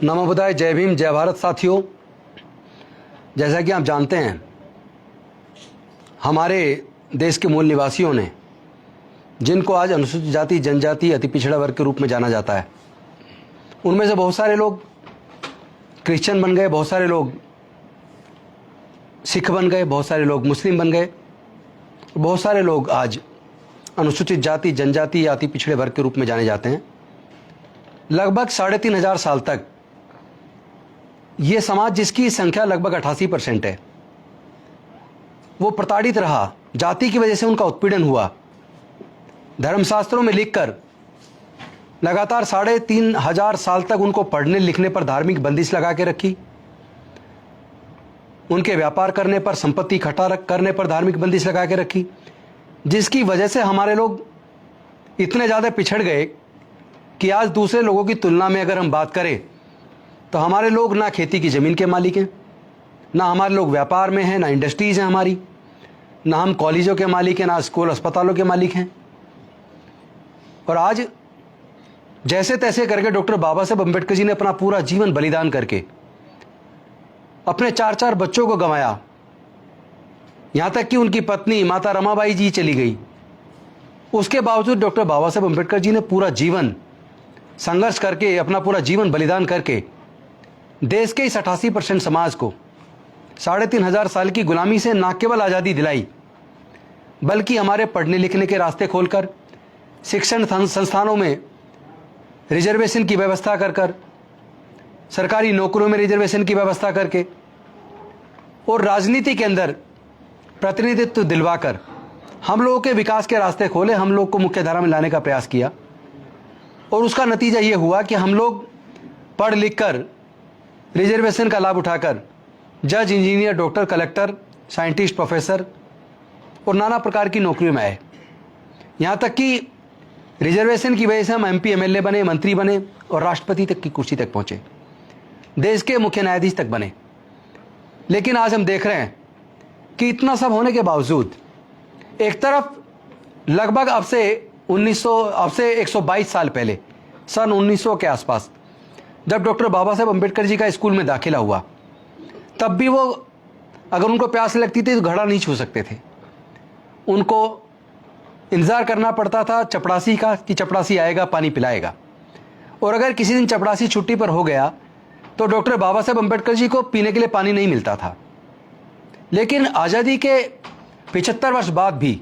नमो बुद्धाय, जय भीम, जय भारत। साथियों, जैसा कि आप जानते हैं, हमारे देश के मूल निवासियों ने, जिनको आज अनुसूचित जाति, जनजाति, अति पिछड़ा वर्ग के रूप में जाना जाता है, उनमें से बहुत सारे लोग क्रिश्चियन बन गए, बहुत सारे लोग सिख बन गए, बहुत सारे लोग मुस्लिम बन गए, बहुत सारे लोग आज अनुसूचित जाति, जनजाति या अति पिछड़े वर्ग के रूप में जाने जाते हैं। लगभग 3,500 साल तक ये समाज, जिसकी संख्या लगभग 88% है, वो प्रताड़ित रहा। जाति की वजह से उनका उत्पीड़न हुआ। धर्मशास्त्रों में लिखकर लगातार 3,500 साल तक उनको पढ़ने लिखने पर धार्मिक बंदिश लगा के रखी। उनके व्यापार करने पर, संपत्ति इकट्ठा करने पर धार्मिक बंदिश लगा के रखी, जिसकी वजह से हमारे लोग इतने ज़्यादा पिछड़ गए कि आज दूसरे लोगों की तुलना में अगर हम बात करें तो हमारे लोग ना खेती की ज़मीन के मालिक हैं, ना हमारे लोग व्यापार में हैं, ना इंडस्ट्रीज़ हैं हमारी, ना हम कॉलेजों के मालिक हैं, ना स्कूल अस्पतालों के मालिक हैं। और आज जैसे तैसे करके डॉक्टर बाबा साहब अम्बेडकर जी ने अपना पूरा जीवन बलिदान करके अपने 4 बच्चों को गंवाया। यहाँ तक कि उनकी पत्नी माता रमाबाई जी चली गई। उसके बावजूद डॉक्टर बाबा साहब अम्बेडकर जी ने पूरा जीवन संघर्ष करके, अपना पूरा जीवन बलिदान करके देश के इस 88% समाज को 3,500 साल की गुलामी से न केवल आज़ादी दिलाई, बल्कि हमारे पढ़ने लिखने के रास्ते खोलकर, शिक्षण संस्थानों में रिजर्वेशन की व्यवस्था कर, सरकारी नौकरियों में रिजर्वेशन की व्यवस्था करके और राजनीति के अंदर प्रतिनिधित्व दिलवाकर हम लोगों के विकास के रास्ते खोले, हम लोग को मुख्य धारा में लाने का प्रयास किया। और उसका नतीजा ये हुआ कि हम लोग पढ़ लिख कर, रिजर्वेशन का लाभ उठाकर जज, engineer, doctor, collector, scientist, professor और नाना प्रकार की नौकरियों में आए। यहाँ तक कि रिजर्वेशन की वजह से हम MP, MLA बने, मंत्री बने और राष्ट्रपति तक की कुर्सी तक पहुँचे, देश के मुख्य न्यायाधीश तक बने। लेकिन आज हम देख रहे हैं कि इतना सब होने के बावजूद एक तरफ लगभग अब से 122 साल पहले, सन 1900 के आसपास, जब डॉक्टर बाबा साहब अम्बेडकर जी का स्कूल में दाखिला हुआ, तब भी वो, अगर उनको प्यास लगती थी तो घड़ा नहीं छू सकते थे। उनको इंतज़ार करना पड़ता था चपड़ासी का, कि चपड़ासी आएगा, पानी पिलाएगा। और अगर किसी दिन चपड़ासी छुट्टी पर हो गया तो डॉक्टर बाबा साहब अम्बेडकर जी को पीने के लिए पानी नहीं मिलता था। लेकिन आज़ादी के 75 वर्ष बाद भी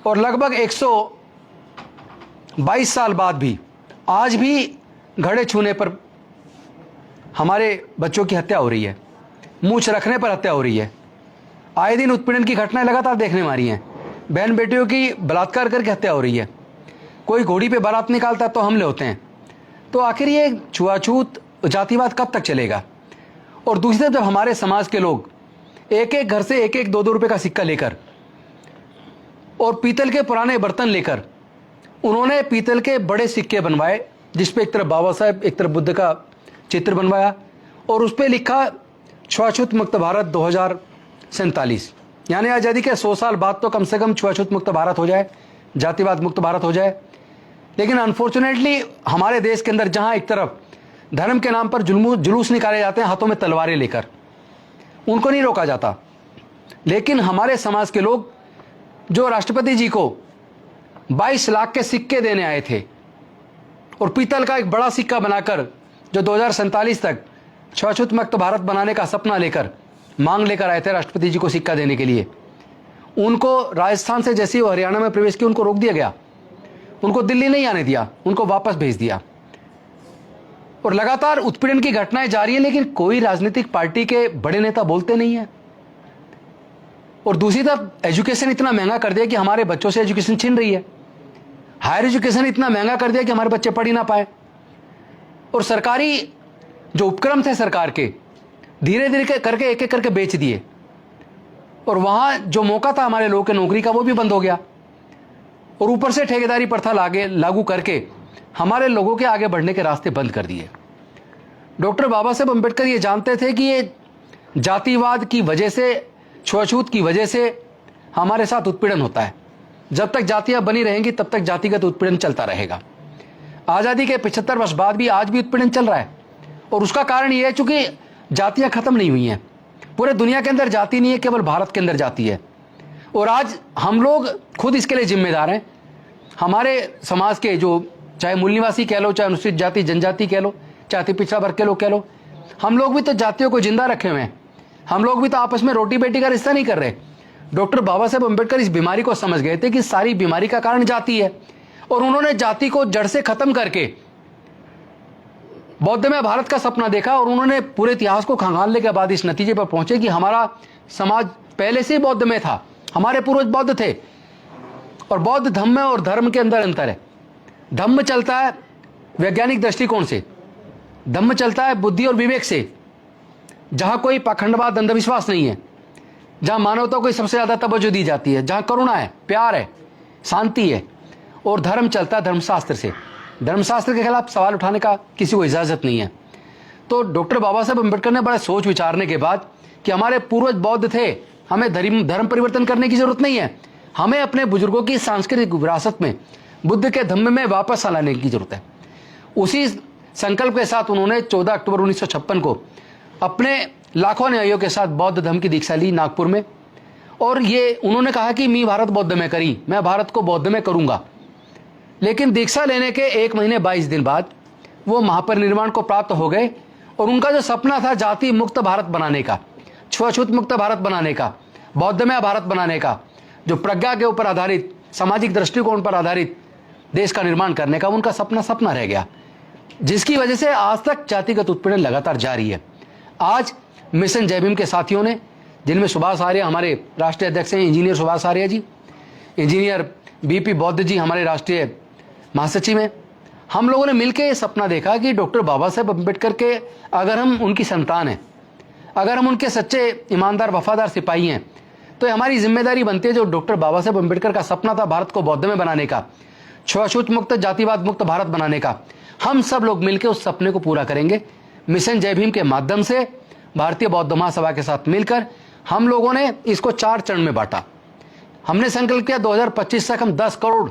और लगभग 122 साल बाद भी आज भी घड़े छूने पर हमारे बच्चों की हत्या हो रही है, मूंछ रखने पर हत्या हो रही है। आए दिन उत्पीड़न की घटनाएं लगातार देखने में आ रही हैं। बहन बेटियों की बलात्कार करके हत्या हो रही है। कोई घोड़ी पे बारात निकालता तो हमले होते हैं। तो आखिर ये छुआछूत, जातिवाद कब तक चलेगा? और दूसरी तरफ जब हमारे समाज के लोग एक एक घर से 1-1, 2-2 रुपए का सिक्का लेकर और पीतल के पुराने बर्तन लेकर, उन्होंने पीतल के बड़े सिक्के बनवाए, जिसपे एक तरफ बाबा साहब, एक तरफ बुद्ध का चित्र बनवाया और उस पर लिखा छुआछूत मुक्त भारत 2047। यानी आज़ादी के 100 साल बाद तो कम से कम छुआछूत मुक्त भारत हो जाए, जातिवाद मुक्त भारत हो जाए। लेकिन अनफॉर्चुनेटली हमारे देश के अंदर जहां एक तरफ धर्म के नाम पर जुलूस निकाले जाते हैं हाथों में तलवारें लेकर, उनको नहीं रोका जाता। लेकिन हमारे समाज के लोग जो राष्ट्रपति जी को 22 लाख के सिक्के देने आए थे और पीतल का एक बड़ा सिक्का बनाकर, जो 2047 तक छुआछूत मुक्त भारत बनाने का सपना लेकर, मांग लेकर आए थे राष्ट्रपति जी को सिक्का देने के लिए, उनको राजस्थान से जैसे ही हरियाणा में प्रवेश किया उनको रोक दिया गया। उनको दिल्ली नहीं आने दिया, उनको वापस भेज दिया। और लगातार उत्पीड़न की घटनाएं जारी है, लेकिन कोई राजनीतिक पार्टी के बड़े नेता बोलते नहीं है। और दूसरी तरफ एजुकेशन इतना महंगा कर दिया कि हमारे बच्चों से एजुकेशन छीन रही है। हायर एजुकेशन इतना महंगा कर दिया कि हमारे बच्चे पढ़ ही ना पाए। और सरकारी जो उपक्रम थे सरकार के, धीरे धीरे करके एक एक करके बेच दिए। और वहां जो मौका था हमारे लोगों के नौकरी का, वो भी बंद हो गया। और ऊपर से ठेकेदारी प्रथा लागू करके हमारे लोगों के आगे बढ़ने के रास्ते बंद कर दिए। डॉक्टर बाबा साहब अम्बेडकर ये जानते थे कि ये जातिवाद की वजह से, छुआछूत की वजह से हमारे साथ उत्पीड़न होता है। जब तक जातियां बनी रहेंगी तब तक जातिगत उत्पीड़न चलता रहेगा। आज़ादी के 75 वर्ष बाद भी आज भी उत्पीड़न चल रहा है। और उसका कारण ये है चूंकि जातियां खत्म नहीं हुई हैं। पूरे दुनिया के अंदर जाति नहीं है, केवल भारत के अंदर जाति है। और आज हम लोग खुद इसके लिए जिम्मेदार हैं। हमारे समाज के जो चाहे मूल निवासी कह लो, चाहे अनुसूचित जाति जनजाति कह लो, चाहे अति पिछड़ा वर्ग के लोग कह लो, हम लोग भी तो जातियों को जिंदा रखे हुए हैं। हम लोग भी तो आपस में रोटी बेटी का रिश्ता नहीं कर रहे। डॉक्टर बाबा साहेब अम्बेडकर इस बीमारी को समझ गए थे कि सारी बीमारी का कारण जाति है, और उन्होंने जाति को जड़ से खत्म करके बौद्धमय भारत का सपना देखा। और उन्होंने पूरे इतिहास को खंगालने के बाद इस नतीजे पर पहुंचे कि हमारा समाज पहले से ही बौद्धमय था, हमारे पूर्वज बौद्ध थे। और बौद्ध धम्म और धर्म के अंदर अंतर है। धम्म चलता है वैज्ञानिक दृष्टिकोण से, धम्म चलता है बुद्धि और विवेक से, जहां कोई पाखंडवाद अंधविश्वास नहीं है, जहां मानवता को सबसे ज्यादा तवज्जो दी जाती है, जहां करुणा है, प्यार है, शांति है। और धर्म चलता है धर्मशास्त्र से। धर्मशास्त्र के खिलाफ सवाल उठाने का किसी को इजाजत नहीं है। तो डॉक्टर बाबा साहेब अम्बेडकर ने बड़ा सोच विचारने के बाद कि हमारे पूर्वज बौद्ध थे, हमें धर्म परिवर्तन करने की जरूरत नहीं है, हमें अपने बुजुर्गों की सांस्कृतिक विरासत में बुद्ध के धम्म में वापस लाने की जरूरत है। उसी संकल्प के साथ उन्होंने 14 अक्टूबर 1956 को अपने लाखों अनुयायियों के साथ बौद्ध धर्म की दीक्षा ली नागपुर में। और ये उन्होंने कहा कि मैं भारत बौद्ध में करी, मैं भारत को बौद्ध में करूंगा। लेकिन दीक्षा लेने के 1 महीने 22 दिन बाद वो महापरिनिर्वाण को प्राप्त हो गए। और उनका जो सपना था जाति मुक्त भारत बनाने का, छुआछूत मुक्त भारत बनाने का, बौद्धमय भारत बनाने का, जो प्रज्ञा के ऊपर आधारित, सामाजिक दृष्टिकोण पर आधारित देश का निर्माण करने का, उनका सपना रह गया, जिसकी वजह से आज तक जातिगत उत्पीड़न लगातार जारी है। आज मिशन जय भीम के साथियों ने, जिनमें सुभाष आर्य हमारे राष्ट्रीय अध्यक्ष हैं, इंजीनियर सुभाष आर्य जी, इंजीनियर बीपी बौद्ध जी हमारे राष्ट्रीय महासचिव हैं, हम लोगों ने मिलकर ये सपना देखा कि डॉक्टर बाबा साहेब अम्बेडकर के अगर हम उनकी संतान हैं, अगर हम उनके सच्चे ईमानदार वफादार सिपाही हैं, तो हमारी जिम्मेदारी बनती है जो डॉक्टर बाबा साहेब अम्बेडकर का सपना था भारत को बौद्ध में बनाने का, छुआछूत मुक्त जातिवाद मुक्त भारत बनाने का, हम सब लोग मिलकर उस सपने को पूरा करेंगे। मिशन जय भीम के माध्यम से भारतीय बौद्ध महासभा के साथ मिलकर हम लोगों ने इसको 4 चरण में बांटा। हमने संकल्प किया 2025 तक हम 10 करोड़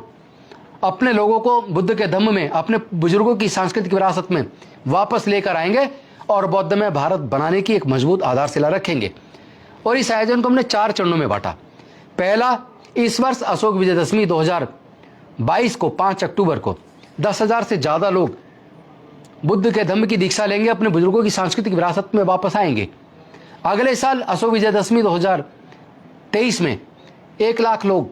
अपने लोगों को बुद्ध के धम्म में, अपने बुजुर्गों की सांस्कृतिक विरासत में वापस लेकर आएंगे और बौद्ध में भारत बनाने की एक मजबूत आधारशिला रखेंगे। और इस आयोजन को हमने 4 चरणों में बांटा। पहला, इस वर्ष अशोक विजयदशमी 2022 को 5 अक्टूबर को 10,000 से ज्यादा लोग बुद्ध के धम्म की दीक्षा लेंगे, अपने बुजुर्गों की सांस्कृतिक विरासत में वापस आएंगे। अगले साल अशोक विजयदशमी 2023 में 1 लाख लोग,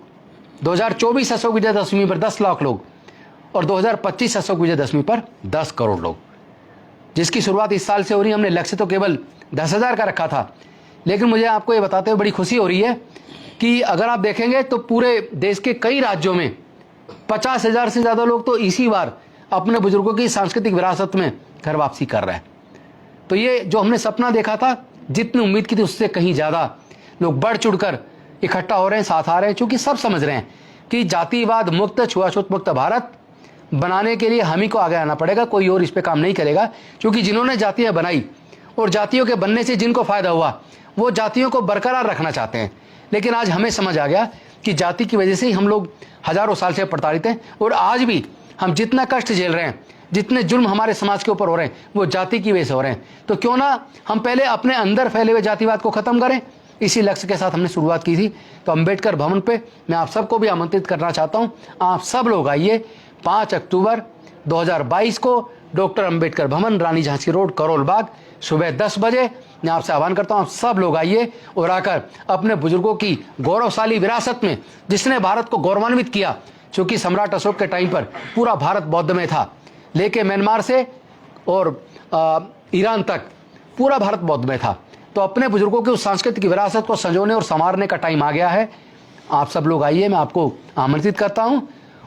2024 अशोक विजयदशमी पर 10 लाख लोग और 2025 अशोक विजयदशमी पर 10 करोड़ लोग, जिसकी शुरुआत इस साल से हो रही है। हमने लक्ष्य तो केवल 10,000 का रखा था, लेकिन मुझे आपको ये बताते हुए बड़ी खुशी हो रही है कि अगर आप देखेंगे तो पूरे देश के कई राज्यों में 50,000 से ज्यादा लोग तो इसी बार अपने बुजुर्गों की सांस्कृतिक विरासत में घर वापसी कर रहे हैं। तो ये जो हमने सपना देखा था, जितनी उम्मीद की थी उससे कहीं ज्यादा लोग बढ़ चढ़कर इकट्ठा हो रहे हैं, साथ आ रहे हैं, क्योंकि सब समझ रहे हैं कि जातिवाद मुक्त, छुआछूत मुक्त भारत बनाने के लिए हम ही को आगे आना पड़ेगा, कोई और इस पे काम नहीं करेगा। क्योंकि जिन्होंने जातियां बनाई और जातियों के बनने से जिनको फायदा हुआ, वो जातियों को बरकरार रखना चाहते हैं। लेकिन आज हमें समझ आ गया कि जाति की वजह से ही हम लोग हजारों साल से प्रताड़ित हैं। और आज भी हम जितना कष्ट झेल रहे हैं, जितने जुल्म हमारे समाज के ऊपर हो रहे हैं, वो जाति की वजह से हो रहे हैं। तो क्यों ना हम पहले अपने अंदर फैले हुए जातिवाद को खत्म करें। इसी लक्ष्य के साथ हमने शुरुआत की थी। तो अंबेडकर भवन पे मैं आप सबको भी आमंत्रित करना चाहता हूं, आप सब लोग आइए 5 अक्टूबर 2022 को डॉक्टर अंबेडकर भवन, रानी झांसी रोड, करोल बाग, सुबह 10 बजे। मैं आपसे आह्वान करता हूं, आप सब लोग आइए और आकर अपने बुजुर्गों की गौरवशाली विरासत में, जिसने भारत को गौरवान्वित किया, क्योंकि सम्राट अशोक के टाइम पर पूरा भारत बौद्ध में था, लेके म्यांमार से और ईरान तक पूरा भारत बौद्ध में था। तो अपने बुजुर्गों की उस सांस्कृतिक विरासत को संजोने और संवारने का टाइम आ गया है। आप सब लोग आइए, मैं आपको आमंत्रित करता हूं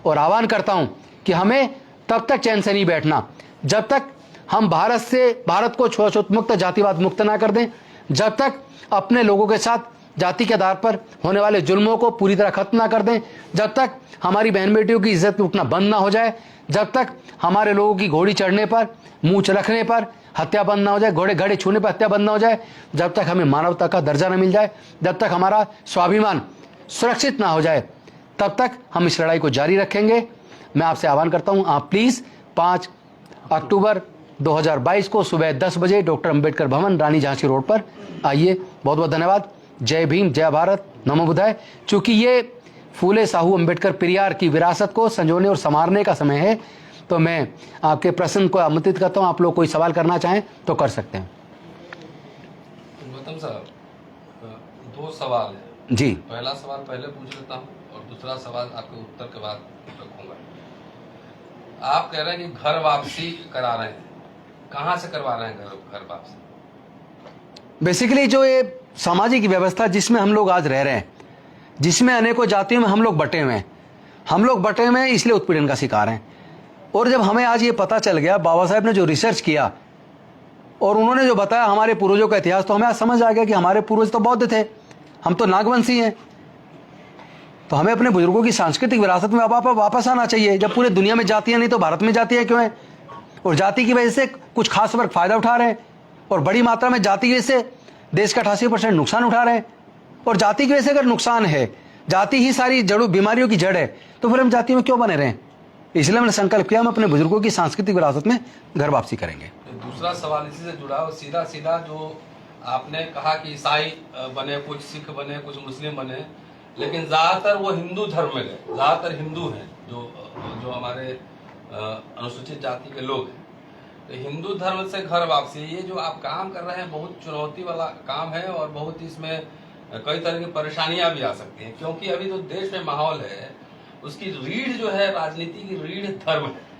और आह्वान करता हूं कि हमें तब तक चैन से नहीं बैठना जब तक हम भारत को छुआछूत मुक्त, जातिवाद मुक्त ना कर दें, जब तक अपने लोगों के साथ जाति के आधार पर होने वाले जुल्मों को पूरी तरह खत्म ना कर दें, जब तक हमारी बहन बेटियों की इज्जत उठना बंद ना हो जाए, जब तक हमारे लोगों की घोड़ी चढ़ने पर, मूंछ रखने पर हत्या बंद ना हो जाए, घड़े छूने पर हत्या बंद ना हो जाए, जब तक हमें मानवता का दर्जा न मिल जाए, जब तक हमारा स्वाभिमान सुरक्षित ना हो जाए, तब तक हम इस लड़ाई को जारी रखेंगे। मैं आपसे आह्वान करता हूं, आप प्लीज 5 अक्टूबर 2022 को सुबह 10 बजे डॉक्टर अंबेडकर भवन, रानी झांसी रोड पर आइए। बहुत बहुत धन्यवाद। जय भीम, जय भारत, नमो बुद्धाय। चूंकि ये फूले साहू अंबेडकर पेरियार की विरासत को संजोने और संवारने का समय है, तो मैं आपके प्रश्न को आमंत्रित करता हूं। आप लोग कोई सवाल करना चाहें तो कर सकते हैं। गौतम साहब, 2 सवाल है जी। पहला सवाल पहले पूछ लेता हूँ और दूसरा सवाल आपके उत्तर के बाद रखूंगा। आप कह रहे हैं कि घर वापसी करा रहे हैं, कहाँ से करवा रहे हैं घर वापसी? बेसिकली जो ये सामाजिक व्यवस्था जिसमें हम लोग आज रह रहे हैं, जिसमें अनेकों जातियों में हम लोग बटे हुए हैं, इसलिए उत्पीड़न का शिकार हैं। और जब हमें आज ये पता चल गया, बाबा साहब ने जो रिसर्च किया और उन्होंने जो बताया हमारे पूर्वजों का इतिहास, तो हमें आज समझ आ गया कि हमारे पूर्वज तो बौद्ध थे, हम तो नागवंशी हैं। तो हमें अपने बुजुर्गों की सांस्कृतिक विरासत में वापस आना चाहिए। जब पूरे दुनिया में जातियां नहीं तो भारत में जातियां क्यों हैं? और जाति की वजह से कुछ खास वर्ग फायदा उठा रहे हैं और बड़ी मात्रा में जाति की वजह से देश का 88% नुकसान उठा रहे हैं। और जाति की वजह से अगर नुकसान है, जाति ही सारी जड़ों बीमारियों की जड़ है, तो फिर हम जाति में क्यों बने रहें? इसलिए मैंने संकल्प किया हम अपने बुजुर्गों की सांस्कृतिक विरासत में घर वापसी करेंगे। दूसरा सवाल इसी से जुड़ा, सीधा सीधा जो आपने कहा कि ईसाई बने, कुछ सिख बने, कुछ मुस्लिम बने, लेकिन ज्यादातर वो हिंदू धर्म में गए, ज्यादातर हिंदू हैं जो हमारे अनुसूचित जाति के लोग हैं। तो हिंदू धर्म से घर वापसी, ये जो आप काम कर रहे हैं बहुत चुनौती वाला काम है और बहुत इसमें कई तरह की परेशानियां भी आ सकती हैं, क्योंकि अभी जो देश में माहौल है उसकी रीढ़ जो है, राजनीति की रीढ़ धर्म है।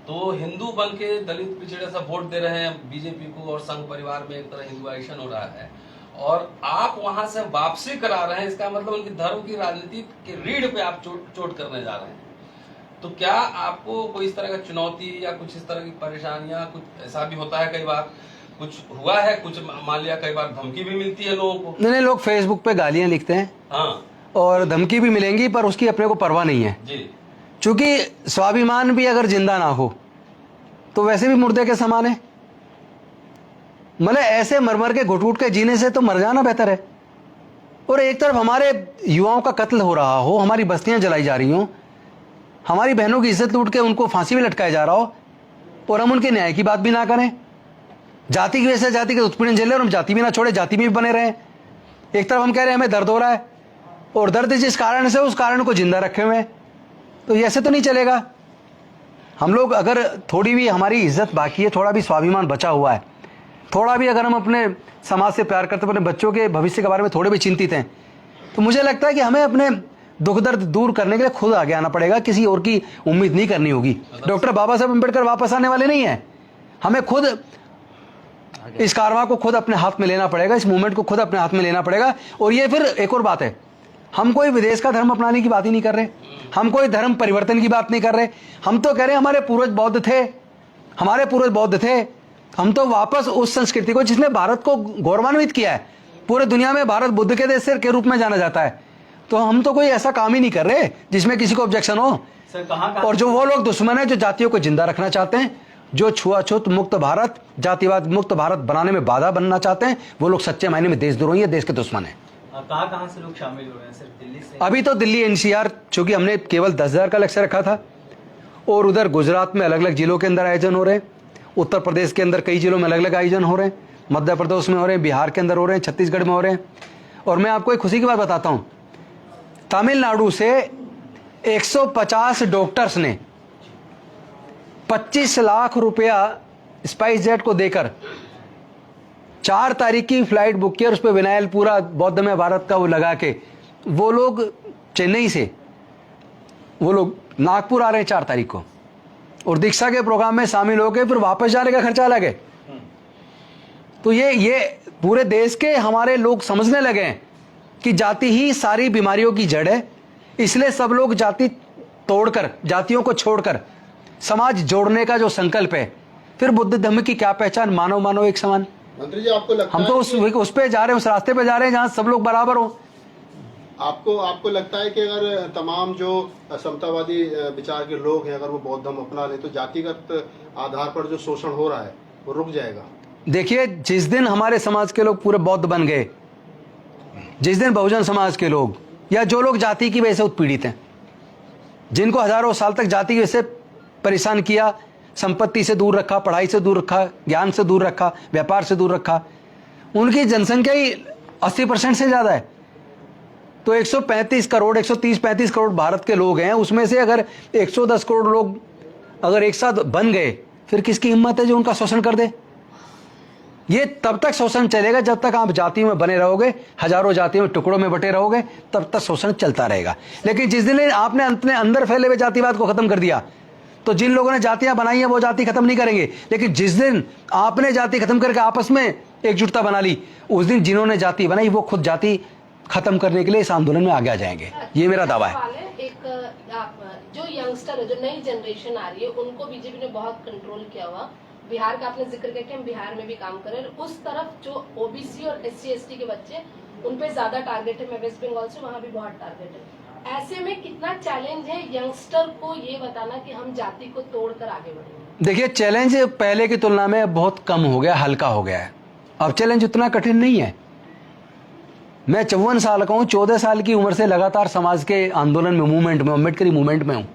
तो हिंदू बन के दलित पिछड़े सब वोट दे रहे हैं बीजेपी को और संघ परिवार में एक तरह हिंदुआइजेशन हो रहा है, और आप वहां से वापसी करा रहे हैं। इसका मतलब उनकी धर्म की राजनीति की रीढ़ पे आप चोट करने जा रहे हैं। तो क्या आपको कोई इस तरह का चुनौती या कुछ इस तरह की परेशानियां, कुछ ऐसा भी होता है? कई बार कुछ हुआ है, कुछ मान लिया, कई बार धमकी भी मिलती है लोगों को। नहीं, लोग फेसबुक पे गालियां लिखते हैं, हाँ, और धमकी भी मिलेंगी, पर उसकी अपने को परवाह नहीं है जी। चूंकि स्वाभिमान भी अगर जिंदा ना हो तो वैसे भी मुर्दे के समान है। मतलब ऐसे मर के घुट के जीने से तो मर जाना बेहतर है। और एक तरफ हमारे युवाओं का कत्ल हो रहा हो, हमारी बस्तियां जलाई जा रही हो, हमारी बहनों की इज्जत लूट के उनको फांसी में लटकाया जा रहा हो, और हम उनके न्याय की बात भी ना करें। जाति की वजह से जाति के उत्पीड़न झेले और हम जाति भी ना छोड़े, जाति में भी बने रहे। एक तरफ हम कह रहे हैं हमें दर्द हो रहा है, और दर्द जिस कारण से उस कारण को जिंदा रखे हुए हैं, तो ऐसे तो नहीं चलेगा। हम लोग अगर थोड़ी भी हमारी इज्जत बाकी है, थोड़ा भी स्वाभिमान बचा हुआ है, थोड़ा भी अगर हम अपने समाज से प्यार करते, अपने बच्चों के भविष्य के बारे में थोड़े भी चिंतित हैं, तो मुझे लगता है कि हमें अपने दुख दर्द दूर करने के लिए खुद आगे आना पड़ेगा, किसी और की उम्मीद नहीं करनी होगी। डॉक्टर बाबा साहब अम्बेडकर वापस आने वाले नहीं है, हमें खुद इस कारवां को खुद अपने हाथ में लेना पड़ेगा, इस मूवमेंट को खुद अपने हाथ में लेना पड़ेगा। और ये फिर एक और बात है, हम कोई विदेश का धर्म अपनाने की बात ही नहीं कर रहे, हम कोई धर्म परिवर्तन की बात नहीं कर रहे। हम तो कह रहे हैं हमारे पूर्वज बौद्ध थे, हमारे पूर्वज बौद्ध थे, हम तो वापस उस संस्कृति को जिसने भारत को गौरवान्वित किया है, पूरे दुनिया में भारत बुद्ध के देश के रूप में जाना जाता है, तो हम तो कोई ऐसा काम ही नहीं कर रहे जिसमें किसी को ऑब्जेक्शन हो। और जो वो लोग दुश्मन है जो जातियों को जिंदा रखना चाहते हैं, जो छुआछूत मुक्त भारत, जातिवाद मुक्त भारत बनाने में बाधा बनना चाहते हैं, वो लोग सच्चे मायने में देशद्रोही है, देश के दुश्मन है। कहाँ से लोग शामिल हो रहे हैं? सिर्फ दिल्ली से? अभी तो दिल्ली एनसीआर, चूंकि हमने केवल 10,000 का लक्ष्य रखा था, और उधर गुजरात में अलग अलग जिलों के अंदर आयोजन हो रहे हैं, उत्तर प्रदेश के अंदर कई जिलों में अलग अलग आयोजन हो रहे हैं, मध्य प्रदेश में हो रहे हैं, बिहार के अंदर हो रहे हैं, छत्तीसगढ़ में हो रहे हैं। और मैं आपको एक खुशी की बात बताता हूँ, तमिलनाडु से 150 डॉक्टर्स ने 25 लाख रुपया स्पाइस जेट को देकर 4 तारीख की फ्लाइट बुक की, और उस पर विनाइल पूरा बौद्ध में भारत का वो लगा के, वो लोग चेन्नई से वो लोग नागपुर आ रहे हैं 4 तारीख को, और दीक्षा के प्रोग्राम में शामिल होकर फिर वापस जाने का खर्चा अलग है। तो ये पूरे देश के हमारे लोग समझने लगे हैं कि जाति ही सारी बीमारियों की जड़ है, इसलिए सब लोग जाति तोड़कर, जातियों को छोड़कर समाज जोड़ने का जो संकल्प है, फिर बुद्ध धर्म की क्या पहचान, मानव मानव एक समान। मंत्री जी, आपको लगता हम तो उस पे जा रहे हैं, उस रास्ते पे जा रहे हैं जहां सब लोग बराबर हो। आपको लगता है कि अगर तमाम जो समतावादी विचार के लोग हैं, अगर वो बौद्ध धर्म अपना ले, तो जातिगत आधार पर जो शोषण हो रहा है वो रुक जाएगा? देखिए, जिस दिन हमारे समाज के लोग पूरे बौद्ध बन गए, जिस दिन बहुजन समाज के लोग या जो लोग जाति की वजह से उत्पीड़ित हैं, जिनको हजारों साल तक जाति की वजह से परेशान किया, संपत्ति से दूर रखा, पढ़ाई से दूर रखा, ज्ञान से दूर रखा, व्यापार से दूर रखा, उनकी जनसंख्या ही 80% से ज़्यादा है। तो 135 करोड़ 130-135 करोड़ भारत के लोग हैं, उसमें से अगर 110 करोड़ लोग अगर एक साथ बन गए, फिर किसकी हिम्मत है जो उनका शोषण कर दे? ये तब तक शोषण चलेगा जब तक आप जातियों में बने रहोगे, हजारों जातियों में टुकड़ों में बटे रहोगे, तब तक शोषण चलता रहेगा। लेकिन जिस दिन आपने अपने अंदर फैले हुए जातिवाद को खत्म कर दिया, तो जिन लोगों ने जातियां बनाई हैं वो जाति खत्म नहीं करेंगे। लेकिन जिस दिन आपने जाति खत्म करके आपस में एकजुटता बना ली, उस दिन जिन्होंने जाति बनाई वो खुद जाति खत्म करने के लिए इस आंदोलन में आगे आ जाएंगे। ये मेरा दावा है। एक जो यंगस्टर है, जो नई जनरेशन आ रही है, उनको बीजेपी ने बहुत कंट्रोल किया हुआ। बिहार का आपने जिक्र किया कि हम बिहार में भी काम कर रहे हैं, उस तरफ जो ओबीसी और SC/ST के बच्चे, उन पे ज्यादा टारगेट है। मैं वेस्ट बंगाल से, वहाँ भी बहुत टारगेट है। ऐसे में कितना चैलेंज है यंगस्टर को ये बताना कि हम जाति को तोड़कर आगे बढ़ेंगे? देखिए, चैलेंज पहले की तुलना में बहुत कम हो गया, हल्का हो गया है। अब चैलेंज उतना कठिन नहीं है। मैं 54 साल का हूँ, 14 साल की उम्र से लगातार समाज के आंदोलन में, मूवमेंट में, अम्बेडकरी मूवमेंट में हूँ।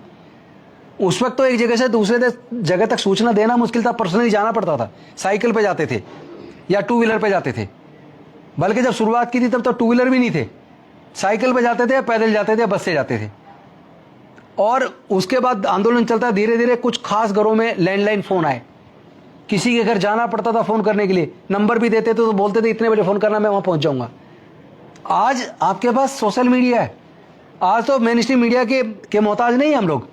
उस वक्त तो एक जगह से दूसरे जगह तक सूचना देना मुश्किल था, पर्सनली जाना पड़ता था। साइकिल पे जाते थे या 2 व्हीलर पे जाते थे, बल्कि जब शुरुआत की थी तब तो 2 व्हीलर भी नहीं थे, साइकिल पे जाते थे, पैदल जाते थे, बस से जाते थे। और उसके बाद आंदोलन चलता, धीरे धीरे कुछ खास घरों में लैंडलाइन फ़ोन आए, किसी के घर जाना पड़ता था फ़ोन करने के लिए, नंबर भी देते थे तो बोलते थे इतने बजे फ़ोन करना, मैं वहाँ पहुँच जाऊँगा। आज आपके पास सोशल मीडिया है, आज तो मेन स्ट्रीम मीडिया के मोहताज नहीं हम लोग।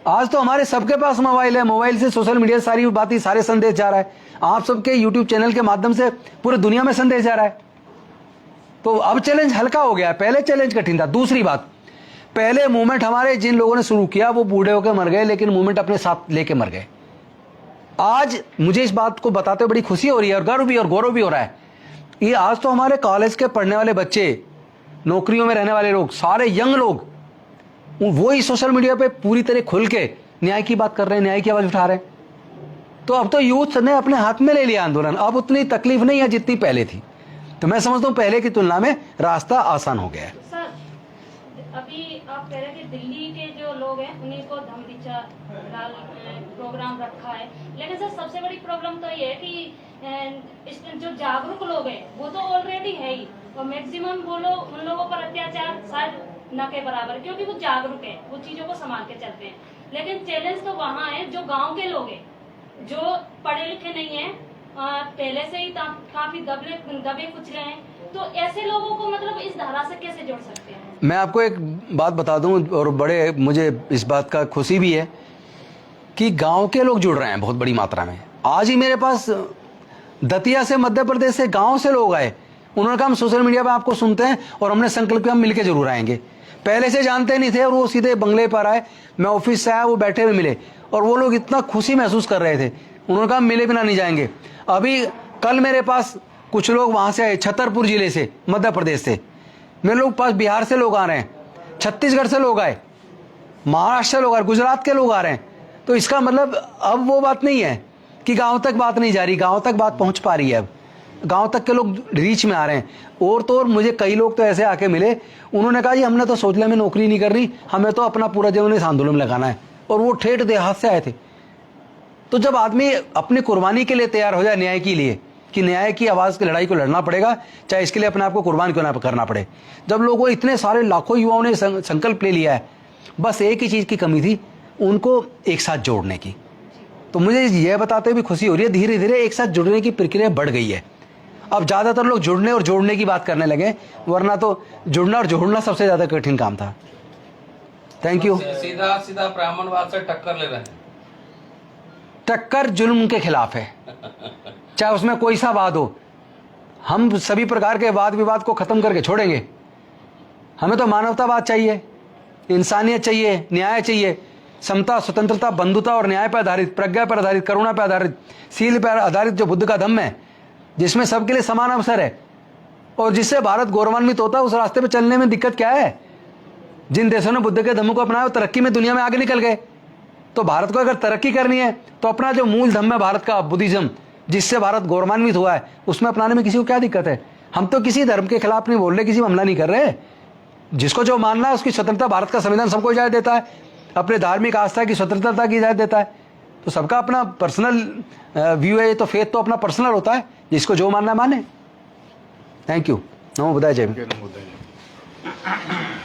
आज तो हमारे सबके पास मोबाइल है, मोबाइल से सोशल मीडिया से सारी बातें, सारे संदेश जा रहा है। आप सबके यूट्यूब चैनल के माध्यम से पूरे दुनिया में संदेश जा रहा है। तो अब चैलेंज हल्का हो गया है, पहले चैलेंज कठिन था। दूसरी बात, पहले मूवमेंट हमारे जिन लोगों ने शुरू किया वो बूढ़े होकर मर गए, लेकिन मूवमेंट अपने साथ लेके मर गए। आज मुझे इस बात को बताते हुए बड़ी खुशी हो रही है और गर्व भी और गौरव भी हो रहा है। ये आज तो हमारे कॉलेज के पढ़ने वाले बच्चे, नौकरियों में रहने वाले लोग, सारे यंग लोग, वो ही सोशल मीडिया पे पूरी तरह खुल के न्याय की बात कर रहे हैं, न्याय की आवाज उठा रहे हैं। तो अब तो यूथ ने अपने हाथ में ले लिया आंदोलन, अब उतनी तकलीफ नहीं है जितनी पहले थी। तो मैं समझता हूँ पहले की तुलना में रास्ता आसान हो गया है। सर, अभी आप कह रहे हैं कि दिल्ली के जो लोग हैं उन्हीं को धमदीचा प्रोग्राम रखा है, लेकिन सर सबसे बड़ी प्रॉब्लम तो ये है कि जो जागरूक लोग हैं वो तो ऑलरेडी है ही, और मैक्सिमम वो लोग, उन लोगों पर अत्याचार शायद न के बराबर, क्योंकि वो जागरूक है, वो चीजों को संभाल के चलते हैं। लेकिन चैलेंज तो वहाँ है जो गांव के लोग हैं, जो पढ़े लिखे नहीं है, पहले से ही काफी दबे कुचले हैं। तो ऐसे लोगों को मतलब इस धारा से कैसे जोड़ सकते हैं? मैं आपको एक बात बता दूं, और बड़े मुझे इस बात का खुशी भी है कि गांव के लोग जुड़ रहे हैं बहुत बड़ी मात्रा में। आज ही मेरे पास दतिया से, मध्य प्रदेश से, गांव से लोग आए। उन्होंने कहा हम सोशल मीडिया पे आपको सुनते हैं और हमने संकल्प किया हम मिलके जरूर आएंगे। पहले से जानते नहीं थे और वो सीधे बंगले पर आए, मैं ऑफिस से आया, वो बैठे हुए मिले और वो लोग इतना खुशी महसूस कर रहे थे। उन्होंने कहा मिले बिना नहीं जाएंगे। अभी कल मेरे पास कुछ लोग वहाँ से आए, छतरपुर जिले से, मध्य प्रदेश से। मेरे लोग पास बिहार से लोग आ रहे हैं, छत्तीसगढ़ से लोग आए, महाराष्ट्र से लोग आ रहे, गुजरात के लोग आ रहे हैं। तो इसका मतलब अब वो बात नहीं है कि गांव तक बात नहीं जा रही, गांव तक बात पहुंच पा रही है। अब गांव तक के लोग रीच में आ रहे हैं। और तो और मुझे कई लोग तो ऐसे आके मिले, उन्होंने कहा जी हमने तो सोच लिया हमें नौकरी नहीं करनी, हमें तो अपना पूरा जीवन इस आंदोलन में लगाना है। और वो ठेठ देहात से आए थे। तो जब आदमी अपनी कुर्बानी के लिए तैयार हो जाए, न्याय के लिए, कि न्याय की आवाज़ की लड़ाई को लड़ना पड़ेगा, चाहे इसके लिए अपने आप को कुर्बान क्यों ना करना पड़े। जब लोगों, इतने सारे लाखों युवाओं ने संकल्प ले लिया है, बस एक ही चीज़ की कमी थी, उनको एक साथ जोड़ने की। तो मुझे यह बताते हुए भी खुशी हो रही है, धीरे धीरे एक साथ जुड़ने की प्रक्रिया बढ़ गई है। अब ज़्यादातर लोग जुड़ने और जोड़ने की बात करने लगे, वरना तो जुड़ना और जोड़ना सबसे ज़्यादा कठिन काम था। Thank you. सीधा सीधा ब्राह्मणवाद से टक्कर ले रहे हैं। टक्कर जुल्म के खिलाफ है, चाहे उसमें कोई सा वाद हो। हम सभी प्रकार के वाद विवाद को खत्म करके छोड़ेंगे। हमें तो मानवतावाद चाहिए, इंसानियत चाहिए, न्याय चाहिए, समता, स्वतंत्रता, बंधुता और न्याय पर आधारित, प्रज्ञा पर आधारित, करुणा पर आधारित, शील पर आधारित जो बुद्ध का धम्म है, जिसमें सबके लिए समान अवसर है और जिससे भारत गौरवान्वित होता है, उस रास्ते पर चलने में दिक्कत क्या है? जिन देशों ने बुद्ध के धम्म को अपनाया वो तरक्की में दुनिया में आगे निकल गए। तो भारत को अगर तरक्की करनी है तो अपना जो मूल धम्म है भारत का, बुद्धिज्म, जिससे भारत गौरवान्वित हुआ है, उसमें अपनाने में किसी को क्या दिक्कत है? हम तो किसी धर्म के खिलाफ नहीं बोल रहे, किसी हमला नहीं कर रहे। जिसको जो मानना है उसकी स्वतंत्रता, भारत का संविधान सबको इजाजत देता है, अपने धार्मिक आस्था की स्वतंत्रता की इजाजत देता है। तो सबका अपना पर्सनल व्यू है, ये तो फेथ तो अपना पर्सनल होता है, जिसको जो मानना है माने। Thank you. नमो बुद्धाय, जय भीम। नमो बुद्धाय।